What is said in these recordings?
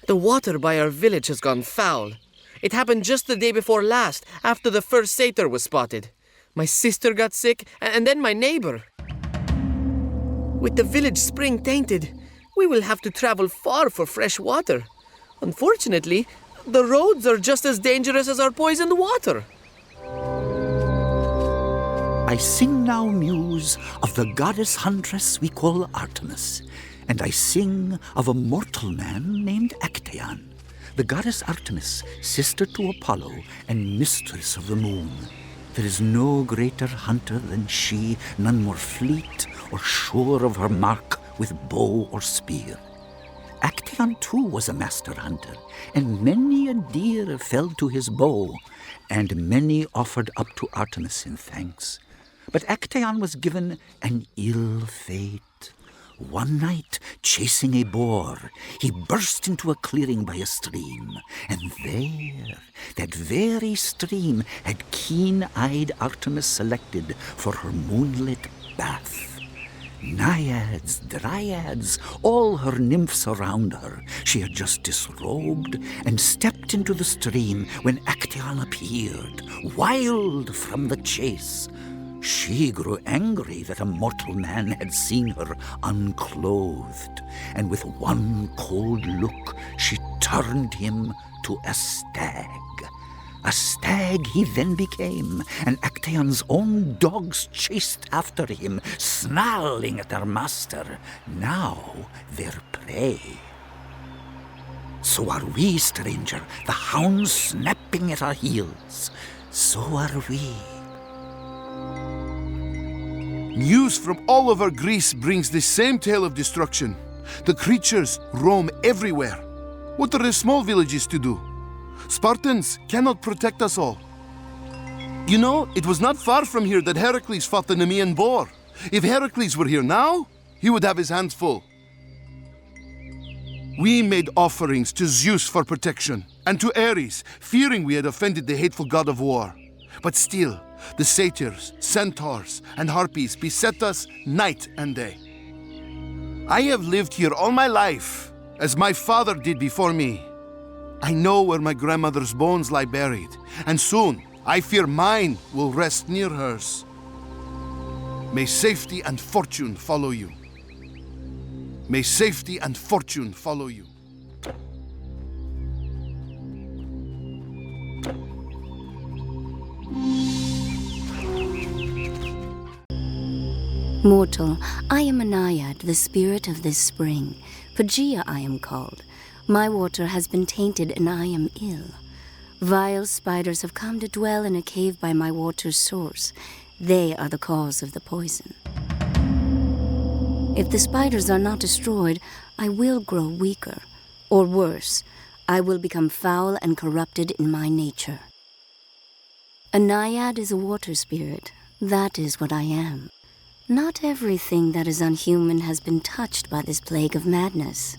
The water by our village has gone foul. It happened just the day before last, after the first satyr was spotted. My sister got sick, and then my neighbor. With the village spring tainted, we will have to travel far for fresh water. Unfortunately, the roads are just as dangerous as our poisoned water. I sing now, muse, of the goddess huntress we call Artemis, and I sing of a mortal man named Actaeon, the goddess Artemis, sister to Apollo and mistress of the moon. There is no greater hunter than she, none more fleet or sure of her mark with bow or spear. Actaeon too was a master hunter, and many a deer fell to his bow, and many offered up to Artemis in thanks. But Actaeon was given an ill fate. One night, chasing a boar, he burst into a clearing by a stream, and there, that very stream, had keen-eyed Artemis selected for her moonlit bath. Naiads, dryads, all her nymphs around her. She had just disrobed and stepped into the stream when Actaeon appeared, wild from the chase. She grew angry that a mortal man had seen her unclothed, and with one cold look she turned him to a stag. A stag he then became, and Actaeon's own dogs chased after him, snarling at their master, now their prey. So are we, stranger, the hounds snapping at our heels. So are we. News from all over Greece brings the same tale of destruction. The creatures roam everywhere. What are the small villages to do? Spartans cannot protect us all. You know, it was not far from here that Heracles fought the Nemean boar. If Heracles were here now, he would have his hands full. We made offerings to Zeus for protection, and to Ares, fearing we had offended the hateful god of war. But still, the satyrs, centaurs, and harpies beset us night and day. I have lived here all my life, as my father did before me. I know where my grandmother's bones lie buried, and soon I fear mine will rest near hers. May safety and fortune follow you. May safety and fortune follow you. Mortal, I am a naiad, the spirit of this spring. Tegea I am called. My water has been tainted and I am ill. Vile spiders have come to dwell in a cave by my water's source. They are the cause of the poison. If the spiders are not destroyed, I will grow weaker. Or worse, I will become foul and corrupted in my nature. A naiad is a water spirit. That is what I am. Not everything that is unhuman has been touched by this plague of madness.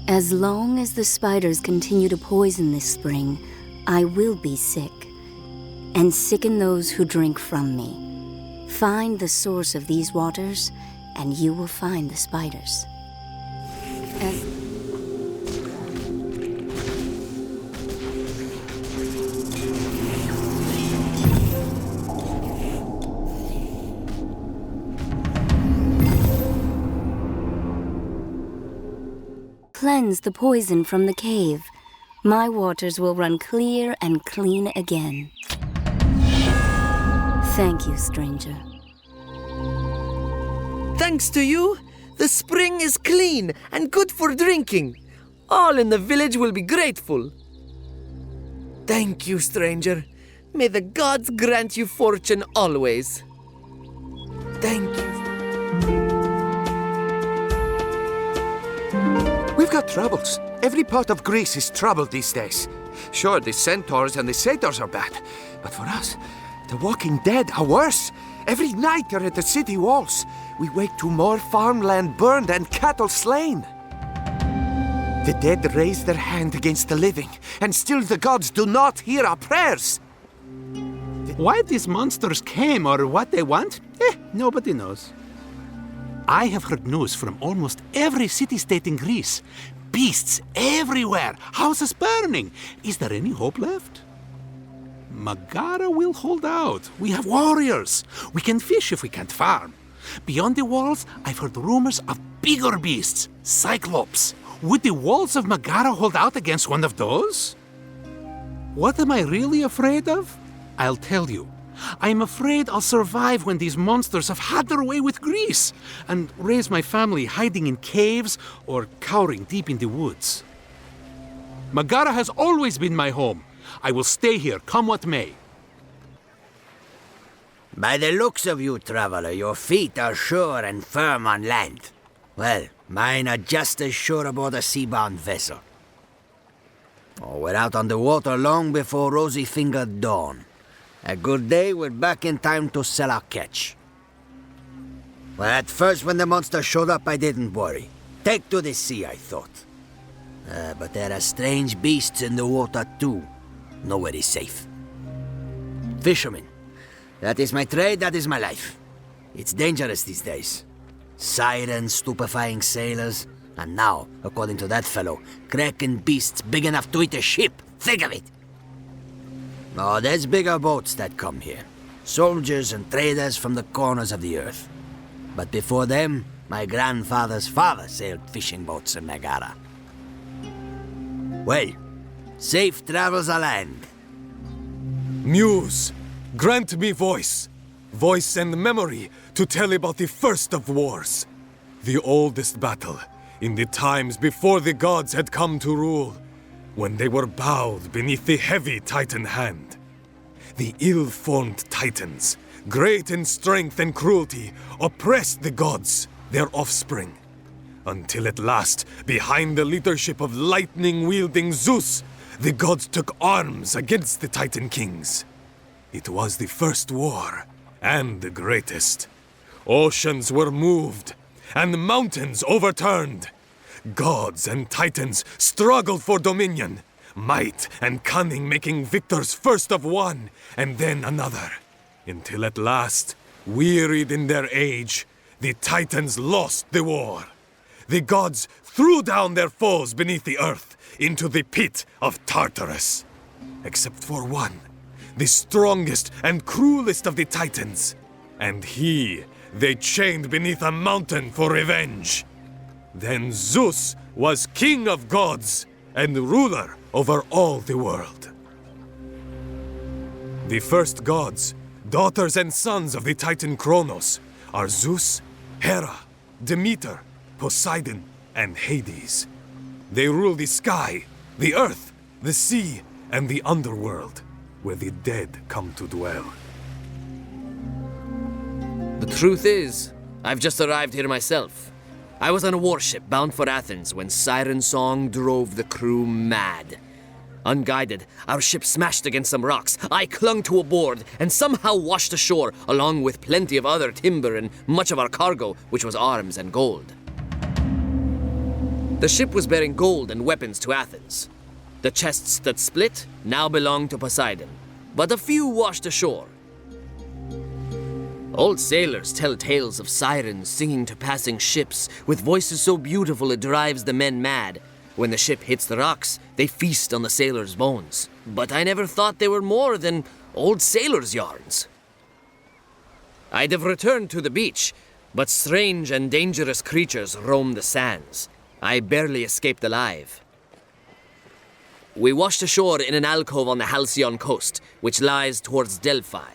As long as the spiders continue to poison this spring, I will be sick, and sicken those who drink from me. Find the source of these waters, and you will find the spiders. Cleanse the poison from the cave. My waters will run clear and clean again. Thank you, stranger. Thanks to you, the spring is clean and good for drinking. All in the village will be grateful. Thank you, stranger. May the gods grant you fortune always. Thank you. We've got troubles. Every part of Greece is troubled these days. Sure, the centaurs and the satyrs are bad, but for us, the walking dead are worse. Every night they're at the city walls. We wake to more farmland burned and cattle slain. The dead raise their hand against the living, and still the gods do not hear our prayers. Why these monsters came or what they want? Nobody knows. I have heard news from almost every city-state in Greece. beasts everywhere, houses burning. Is there any hope left? Megara will hold out. We have warriors. We can fish if we can't farm. Beyond the walls, I've heard rumors of bigger beasts, Cyclops. Would the walls of Megara hold out against one of those? What am I really afraid of? I'll tell you. I'm afraid I'll survive when these monsters have had their way with Greece and raise my family hiding in caves or cowering deep in the woods. Megara has always been my home. I will stay here, come what may. By the looks of you, traveler, your feet are sure and firm on land. Well, mine are just as sure aboard a sea-bound vessel. Oh, we're out on the water long before rosy-fingered dawn. A good day, we're back in time to sell our catch. Well, at first, when the monster showed up, I didn't worry. Take to the sea, I thought. But there are strange beasts in the water, too. Nowhere is safe. Fishermen. That is my trade, that is my life. It's dangerous these days. Sirens stupefying sailors, and now, according to that fellow, kraken beasts big enough to eat a ship. Think of it! Oh, there's bigger boats that come here. Soldiers and traders from the corners of the earth. But before them, my grandfather's father sailed fishing boats in Megara. Well, safe travels aland. Muse, grant me voice and memory to tell about the first of wars. The oldest battle, in the times before the gods had come to rule, when they were bowed beneath the heavy Titan hand. The ill-formed Titans, great in strength and cruelty, oppressed the gods, their offspring. Until at last, behind the leadership of lightning-wielding Zeus, the gods took arms against the Titan kings. It was the first war, and the greatest. Oceans were moved, and mountains overturned. Gods and Titans struggled for dominion, might and cunning making victors first of one, and then another. Until at last, wearied in their age, the Titans lost the war. The gods threw down their foes beneath the earth into the pit of Tartarus. Except for one, the strongest and cruelest of the Titans. And they chained beneath a mountain for revenge. Then Zeus was king of gods and ruler over all the world. The first gods, daughters and sons of the Titan Kronos, are Zeus, Hera, Demeter, Poseidon, and Hades. They rule the sky, the earth, the sea, and the underworld, where the dead come to dwell. The truth is, I've just arrived here myself. I was on a warship bound for Athens when siren song drove the crew mad. Unguided, our ship smashed against some rocks. I clung to a board and somehow washed ashore, along with plenty of other timber and much of our cargo, which was arms and gold. The ship was bearing gold and weapons to Athens. The chests that split now belong to Poseidon, but a few washed ashore. Old sailors tell tales of sirens singing to passing ships with voices so beautiful it drives the men mad. When the ship hits the rocks, they feast on the sailors' bones. But I never thought they were more than old sailors' yarns. I'd have returned to the beach, but strange and dangerous creatures roam the sands. I barely escaped alive. We washed ashore in an alcove on the Halcyon coast, which lies towards Delphi.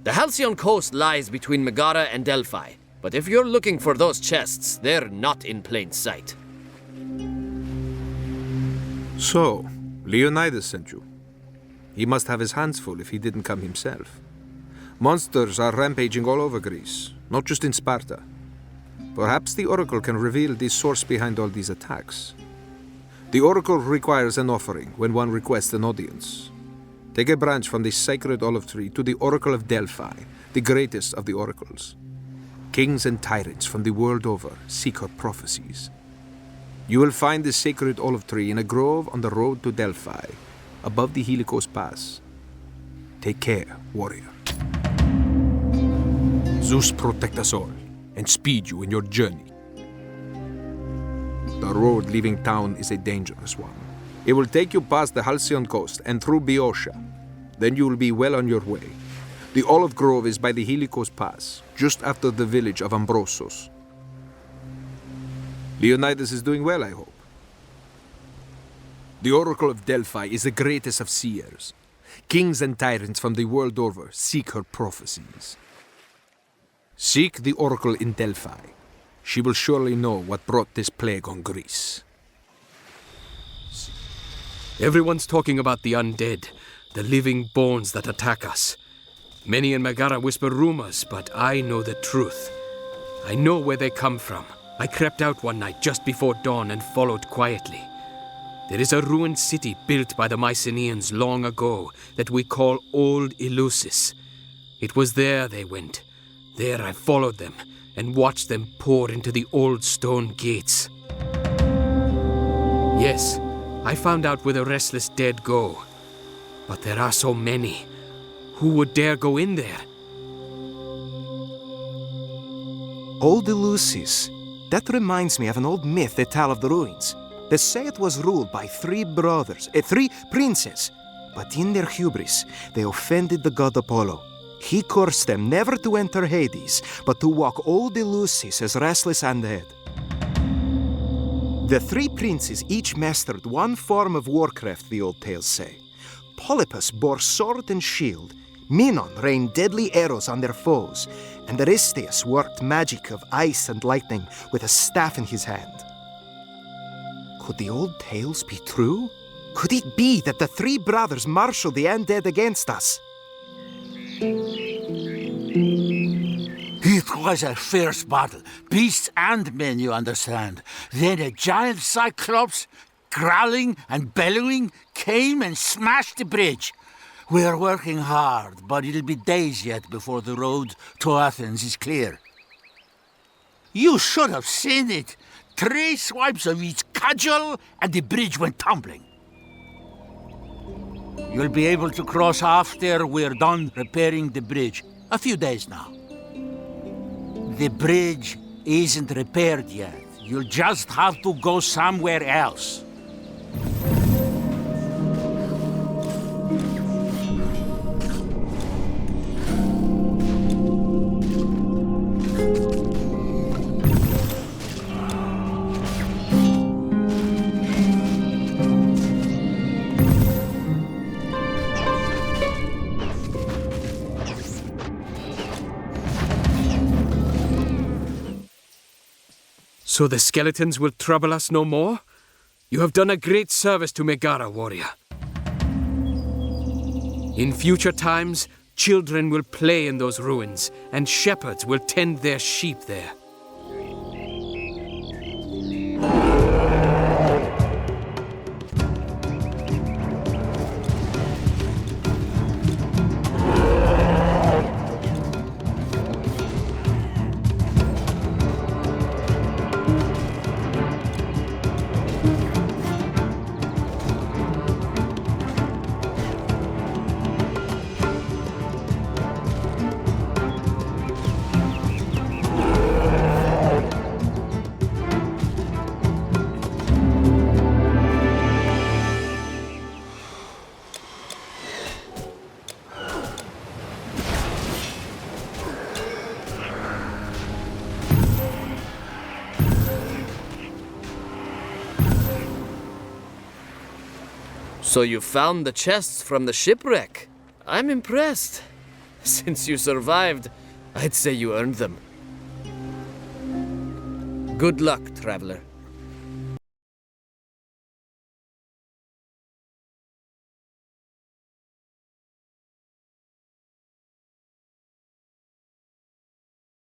The Halcyon coast lies between Megara and Delphi, but if you're looking for those chests, they're not in plain sight. So, Leonidas sent you. He must have his hands full if he didn't come himself. Monsters are rampaging all over Greece, not just in Sparta. Perhaps the Oracle can reveal the source behind all these attacks. The Oracle requires an offering when one requests an audience. Take a branch from the sacred olive tree to the Oracle of Delphi, the greatest of the oracles. Kings and tyrants from the world over seek her prophecies. You will find the sacred olive tree in a grove on the road to Delphi, above the Helicos Pass. Take care, warrior. Zeus protect us all, and speed you in your journey. The road leaving town is a dangerous one. It will take you past the Halcyon coast and through Boeotia. Then you will be well on your way. The olive grove is by the Helicos Pass, just after the village of Ambrosos. Leonidas is doing well, I hope. The Oracle of Delphi is the greatest of seers. Kings and tyrants from the world over seek her prophecies. Seek the Oracle in Delphi. She will surely know what brought this plague on Greece. Everyone's talking about the undead, the living bones that attack us. Many in Megara whisper rumors, but I know the truth. I know where they come from. I crept out one night just before dawn and followed quietly. There is a ruined city built by the Mycenaeans long ago that we call Old Eleusis. It was there they went. There I followed them and watched them pour into the old stone gates. Yes, I found out where the restless dead go. But there are so many. Who would dare go in there? Old Eleusis. That reminds me of an old myth they tell of the ruins. They say it was ruled by three princes. But in their hubris, they offended the god Apollo. He cursed them never to enter Hades, but to walk old Eleusis as restless undead. The three princes each mastered one form of warcraft, the old tales say. Polyphemus bore sword and shield, Menon rained deadly arrows on their foes, and Aristeus worked magic of ice and lightning with a staff in his hand. Could the old tales be true? Could it be that the three brothers marshaled the undead against us? It was a fierce battle. Beasts and men, you understand. Then a giant Cyclops, growling and bellowing, came and smashed the bridge. We're working hard, but it'll be days yet before the road to Athens is clear. You should have seen it. 3 swipes of each cudgel, and the bridge went tumbling. You'll be able to cross after we're done repairing the bridge. A few days now. The bridge isn't repaired yet. You'll just have to go somewhere else. So the skeletons will trouble us no more? You have done a great service to Megara, warrior. In future times, children will play in those ruins, and shepherds will tend their sheep there. So you found the chests from the shipwreck? I'm impressed. Since you survived, I'd say you earned them. Good luck, traveler.